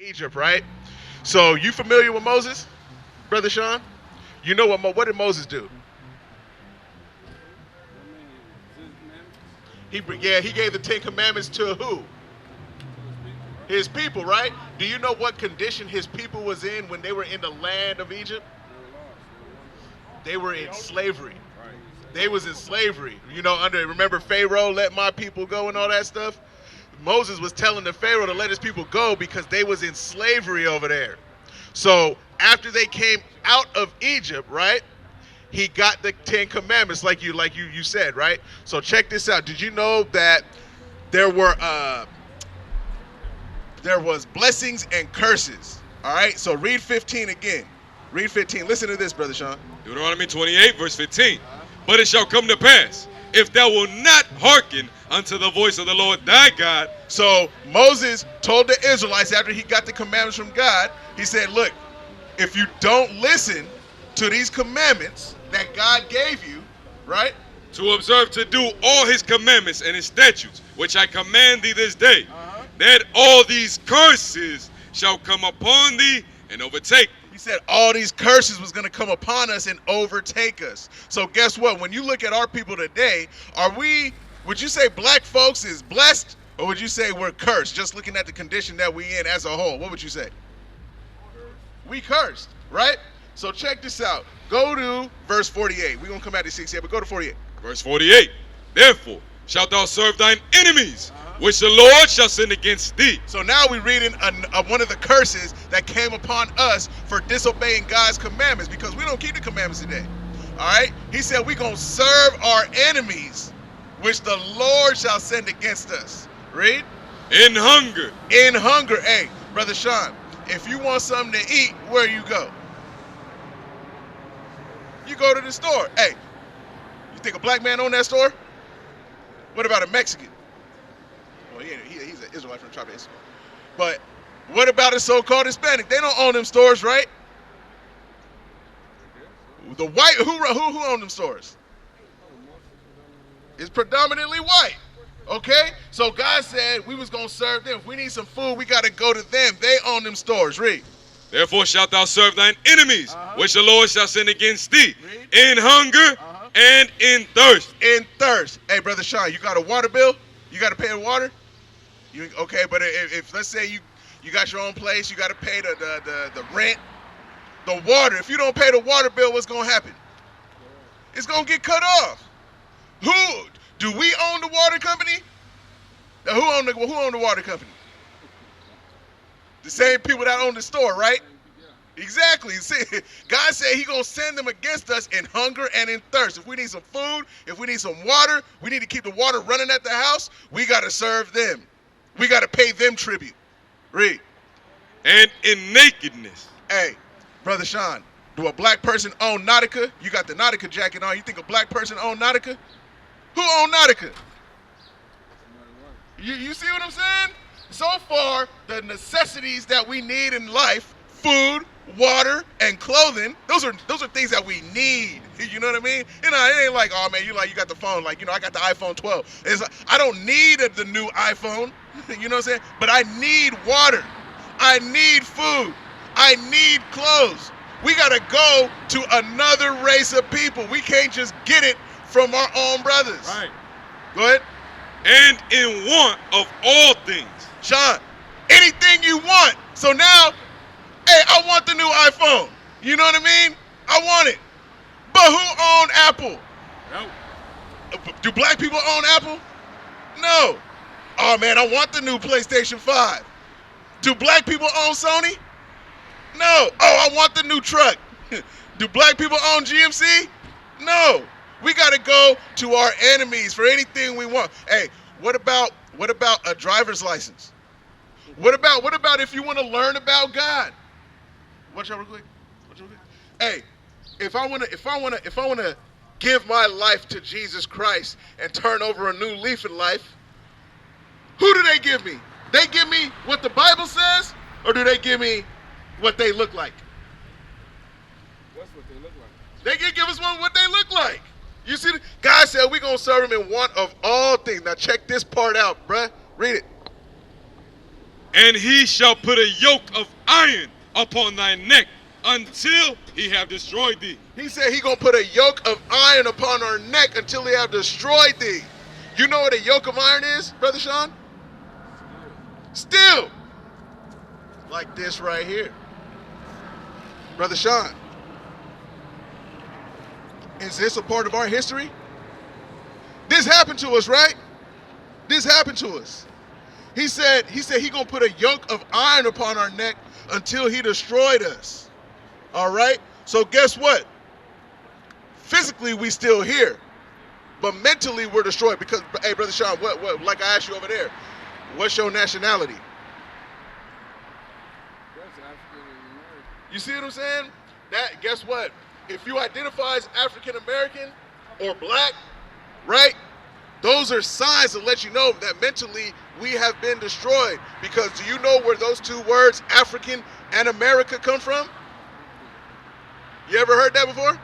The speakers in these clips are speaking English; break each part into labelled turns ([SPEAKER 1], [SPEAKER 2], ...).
[SPEAKER 1] Egypt, right? So you familiar with Moses, Brother Sean? You know what did Moses do? He gave the Ten Commandments to who? His people, right? Do you know what condition his people was in when they were in the land of Egypt? They were in slavery. They was in slavery. Remember Pharaoh, let my people go and all that stuff? Moses was telling the Pharaoh to let his people go because they was in slavery over there. So after they came out of Egypt, right? He got the Ten Commandments like you said, right? So check this out. Did you know that there was blessings and curses? All right? So read 15 again. Read 15. Listen to this, Brother Sean.
[SPEAKER 2] Deuteronomy 28, verse 15. But it shall come to pass, if thou wilt not hearken unto the voice of the Lord thy God.
[SPEAKER 1] So Moses told the Israelites after he got the commandments from God, he said, look, if you don't listen to these commandments that God gave you, right?
[SPEAKER 2] To observe to do all his commandments and his statutes, which I command thee this day, that all these curses shall come upon thee and overtake thee.
[SPEAKER 1] He said all these curses was going to come upon us and overtake us. So guess what? When you look at our people today, would you say black folks is blessed, or would you say we're cursed? Just looking at the condition that we in as a whole, what would you say? We cursed, right? So check this out. Go to verse 48. We're going to come out to 68, but go to 48.
[SPEAKER 2] Verse 48. Therefore shalt thou serve thine enemies, which the Lord shall send against thee.
[SPEAKER 1] So now we're reading one of the curses that came upon us for disobeying God's commandments, because we don't keep the commandments today. All right? He said we're going to serve our enemies, which the Lord shall send against us. Read.
[SPEAKER 2] In hunger.
[SPEAKER 1] In hunger. Hey, Brother Sean, if you want something to eat, where you go? You go to the store. Hey, you think a black man own that store? What about a Mexican? Well, he's an Israelite from the tribe of Espanol. But what about a so-called Hispanic? They don't own them stores, right? The white, who own them stores? It's predominantly white. Okay? So God said we was going to serve them. If we need some food, we got to go to them. They own them stores. Read.
[SPEAKER 2] Therefore shalt thou serve thine enemies, which the Lord shall send against thee, in hunger and in thirst.
[SPEAKER 1] In thirst. Hey, Brother Sean, you got a water bill? You got to pay the water? Okay, but if let's say you got your own place, you got to pay the rent, the water. If you don't pay the water bill, what's going to happen? It's going to get cut off. Do we own the water company? Now, who own the water company? The same people that own the store, right? Exactly. See, God said He's going to send them against us in hunger and in thirst. If we need some food, if we need some water, we need to keep the water running at the house, we got to serve them. We got to pay them tribute. Read.
[SPEAKER 2] And in nakedness.
[SPEAKER 1] Hey, Brother Sean, do a black person own Nautica? You got the Nautica jacket on. You think a black person own Nautica? Who own Nautica? You see what I'm saying? So far, the necessities that we need in life, food, water, and clothing, those are things that we need. You know what I mean? It ain't like, oh man, you got the phone. Like, I got the iPhone 12. It's like, I don't need the new iPhone. You know what I'm saying? But I need water. I need food. I need clothes. We got to go to another race of people. We can't just get it from our own brothers.
[SPEAKER 2] Right.
[SPEAKER 1] Go ahead.
[SPEAKER 2] And in want of all things.
[SPEAKER 1] Sean, anything you want. So now, hey, I want the new iPhone. You know what I mean? I want it. But who owned Apple?
[SPEAKER 2] No.
[SPEAKER 1] Do black people own Apple? No. Oh man, I want the new PlayStation 5. Do black people own Sony? No. Oh, I want the new truck. Do black people own GMC? No. We got to go to our enemies for anything we want. Hey, what about a driver's license? What about if you want to learn about God? Watch out real quick. Hey, if I want to give my life to Jesus Christ and turn over a new leaf in life, who do they give me? They give me what the Bible says, or do they give me what they look like?
[SPEAKER 2] That's what they look like.
[SPEAKER 1] They can give us what they look like. You see, God said we're going to serve Him in want of all things. Now check this part out, bruh. Read it.
[SPEAKER 2] And he shall put a yoke of iron upon thy neck until he have destroyed thee.
[SPEAKER 1] He said he gonna put a yoke of iron upon our neck until he have destroyed thee. You know what a yoke of iron is, Brother Sean? Steel. Like this right here. Brother Sean, is this a part of our history? This happened to us, right? This happened to us. He said he gonna put a yoke of iron upon our neck until he destroyed us. All right? So guess what? Physically we still here, but mentally we're destroyed because, hey, Brother Sean, what like I asked you over there, what's your nationality?
[SPEAKER 3] That's African American.
[SPEAKER 1] You see what I'm saying? That, guess what? If you identify as African American or black, right? Those are signs to let you know that mentally we have been destroyed. Because do you know where those two words, African and America, come from? You ever heard that before?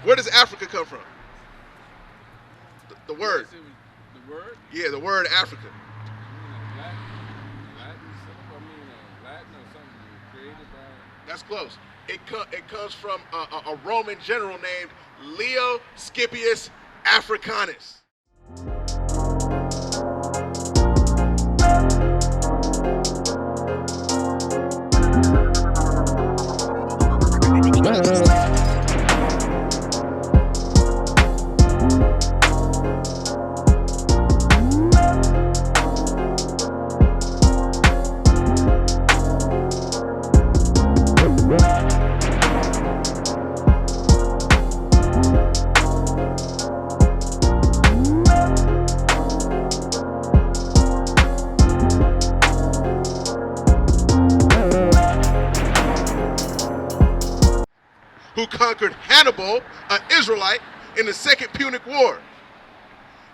[SPEAKER 1] Where does Africa come from? The word.
[SPEAKER 3] The word?
[SPEAKER 1] Yeah, the word Africa.
[SPEAKER 3] Latin or something created by.
[SPEAKER 1] That's close. It comes from a Roman general named Leo Scipius Africanus. Who conquered Hannibal, an Israelite, in the Second Punic War.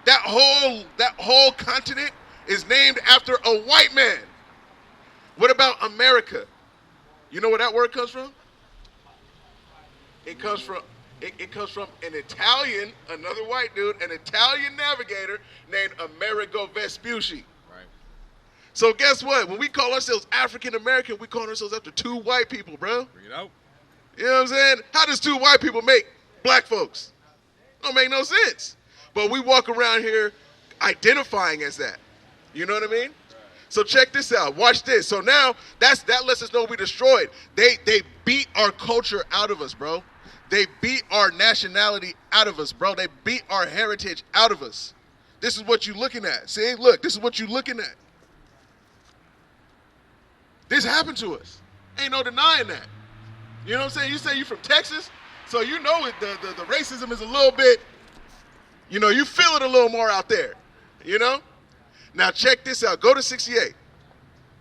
[SPEAKER 1] That whole continent is named after a white man. What about America? You know where that word comes from? It comes from an Italian, another white dude, an Italian navigator named Amerigo Vespucci.
[SPEAKER 3] Right.
[SPEAKER 1] So guess what? When we call ourselves African American, we call ourselves after two white people, bro.
[SPEAKER 3] Bring it out.
[SPEAKER 1] You know what I'm saying? How does two white people make black folks? Don't make no sense. But we walk around here identifying as that. You know what I mean? Right. So check this out. Watch this. So now that lets us know we destroyed. They beat our culture out of us, bro. They beat our nationality out of us, bro. They beat our heritage out of us. This is what you're looking at. See, look, this is what you're looking at. This happened to us. Ain't no denying that. You know what I'm saying? You say you're from Texas, so you know the racism is a little bit, you know, you feel it a little more out there, you know? Now check this out. Go to 68.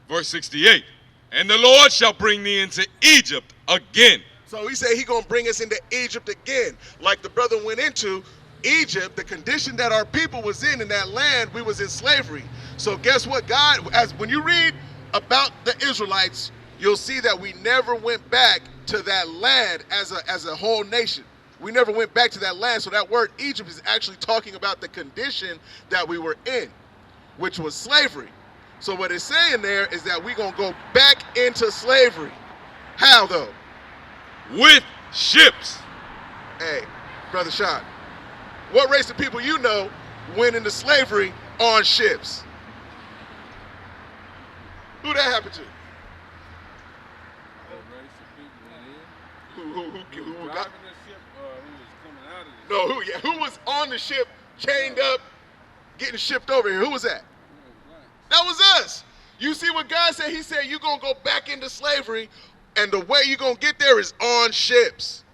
[SPEAKER 2] Verse 68. And the Lord shall bring thee into Egypt again.
[SPEAKER 1] So he said he going to bring us into Egypt again. Like the brother went into Egypt, the condition that our people was in that land, we was in slavery. So guess what? God, when you read about the Israelites, you'll see that we never went back to that land as a whole nation. We never went back to that land. So that word Egypt is actually talking about the condition that we were in, which was slavery. So what it's saying there is that we're going to go back into slavery. How though?
[SPEAKER 2] With ships.
[SPEAKER 1] Hey, Brother Sean, what race of people you know went into slavery on ships? Who that happened to? Who got
[SPEAKER 3] Driving the ship, who was coming out of the ship?
[SPEAKER 1] who was on the ship, chained up, getting shipped over here? Who was that? That was us. You see what God said? He said you're going to go back into slavery, and the way you're going to get there is on ships.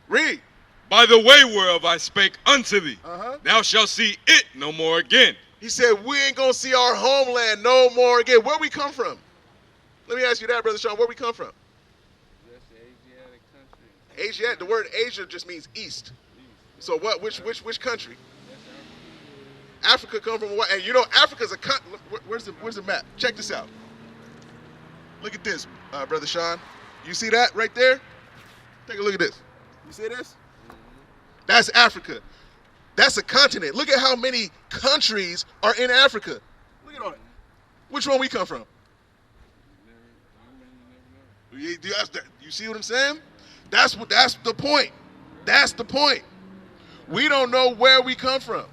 [SPEAKER 1] Read.
[SPEAKER 2] By the way whereof I spake unto thee,
[SPEAKER 1] Uh-huh.
[SPEAKER 2] thou shalt see it no more again.
[SPEAKER 1] He said we ain't going to see our homeland no more again. Where we come from? Let me ask you that, Brother Sean. Where we come from?
[SPEAKER 3] That's the Asiatic country.
[SPEAKER 1] Asia. The word Asia just means east. So what? Which country? Africa come from what? And you know, Africa's a country. Where's the map? Check this out. Look at this, Brother Sean. You see that right there? Take a look at this. You see this? That's Africa. That's a continent. Look at how many countries are in Africa. Look at all that. Which one we come from?
[SPEAKER 3] You
[SPEAKER 1] You see what I'm saying? That's the point. That's the point. We don't know where we come from.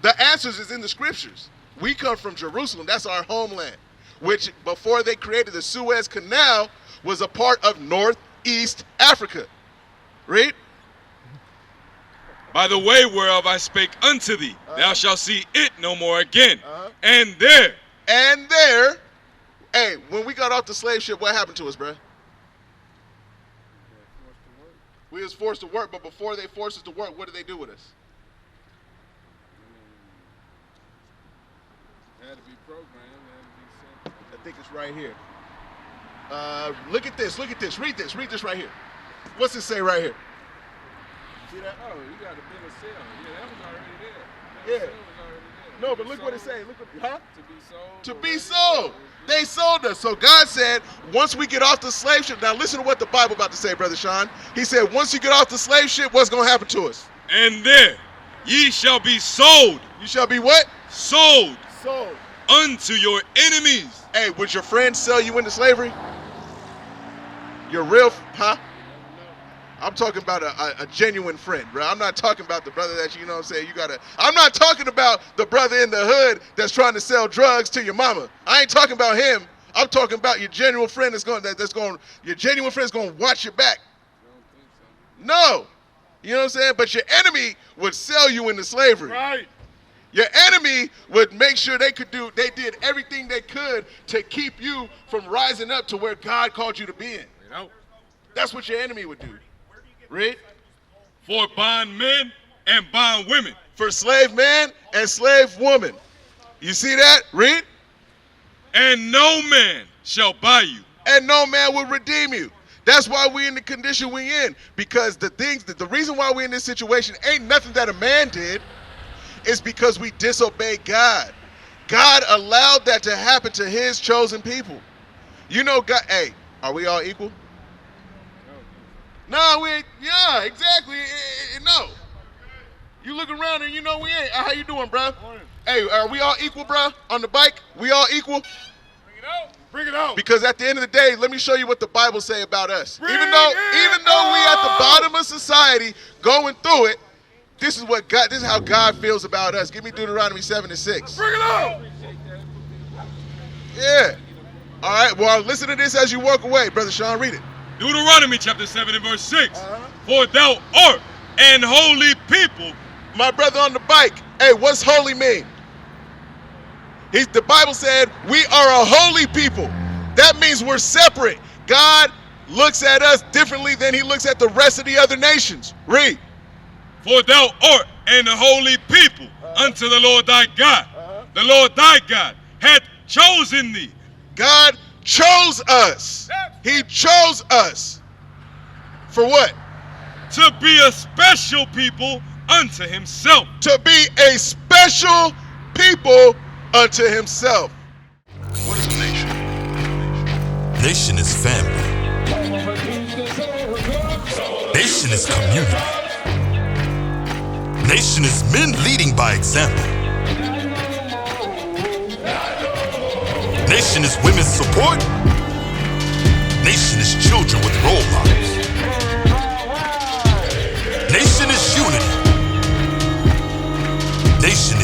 [SPEAKER 1] The answers is in the scriptures. We come from Jerusalem. That's our homeland, which before they created the Suez Canal was a part of Northeast Africa. Read.
[SPEAKER 2] By the way whereof I spake unto thee, thou shalt see it no more again. And there. Hey, when we got off the slave ship, what happened to us, bruh? We was forced to work, but before they forced us to work, what did they do with us?
[SPEAKER 3] had to be programmed, had to be sent.
[SPEAKER 1] I think it's right here. Look at this. Read this right here. What's it say right here? See that?
[SPEAKER 3] Oh, you got to build a cell. Yeah, that was already there.
[SPEAKER 1] Yeah.
[SPEAKER 3] Cell was already there.
[SPEAKER 1] No, but look what it say. Huh?
[SPEAKER 3] To be sold.
[SPEAKER 1] To be sold. They sold us. So God said, once we get off the slave ship, now listen to what the Bible about to say, Brother Sean. He said, once you get off the slave ship, what's going to happen to us?
[SPEAKER 2] And there ye shall be sold.
[SPEAKER 1] You shall be what?
[SPEAKER 2] Sold.
[SPEAKER 1] Sold.
[SPEAKER 2] Unto your enemies.
[SPEAKER 1] Hey, would your friends sell you into slavery? Your real, huh? I'm talking about a genuine friend, bro. I'm not talking about the brother that you know what I'm saying, I'm not talking about the brother in the hood that's trying to sell drugs to your mama. I ain't talking about him. I'm talking about your genuine friend your genuine friend's going to watch your back. No. You know what I'm saying? But your enemy would sell you into slavery.
[SPEAKER 3] Right.
[SPEAKER 1] Your enemy would make sure they did everything they could to keep you from rising up to where God called you to be in. That's what your enemy would do. Read.
[SPEAKER 2] For bondmen and bondwomen.
[SPEAKER 1] For slave man and slave woman. You see that? Read.
[SPEAKER 2] And no man shall buy you.
[SPEAKER 1] And no man will redeem you. That's why we in the condition we in. Because the reason why we in this situation ain't nothing that a man did. It's because we disobeyed God. God allowed that to happen to his chosen people. You know, God, hey, are we all equal? No, we ain't. Yeah, exactly. No. You look around and you know we ain't. How you doing, bro? Hey, are we all equal, bro? On the bike? We all equal?
[SPEAKER 3] Bring it out.
[SPEAKER 1] Because at the end of the day, let me show you what the Bible say about us. Even though we at the bottom of society going through it, this is how God feels about us. Give me Deuteronomy 7:6.
[SPEAKER 3] Bring it out.
[SPEAKER 1] Yeah. All right. Well, listen to this as you walk away, Brother Sean. Read it.
[SPEAKER 2] Deuteronomy chapter 7 and verse 6. For thou art an holy people.
[SPEAKER 1] My brother on the bike. Hey, what's holy mean? The Bible said we are a holy people. That means we're separate. God looks at us differently than he looks at the rest of the other nations. Read.
[SPEAKER 2] For thou art an holy people unto the Lord thy God. The Lord thy God hath chosen thee.
[SPEAKER 1] God chose us. He chose us. For what?
[SPEAKER 2] To be a special people unto himself.
[SPEAKER 1] To be a special people unto himself. What is a nation?
[SPEAKER 4] Nation is family. Nation is community. Nation is men leading by example. Nation is women's support. Nation is children with role models. Nation is unity. Nation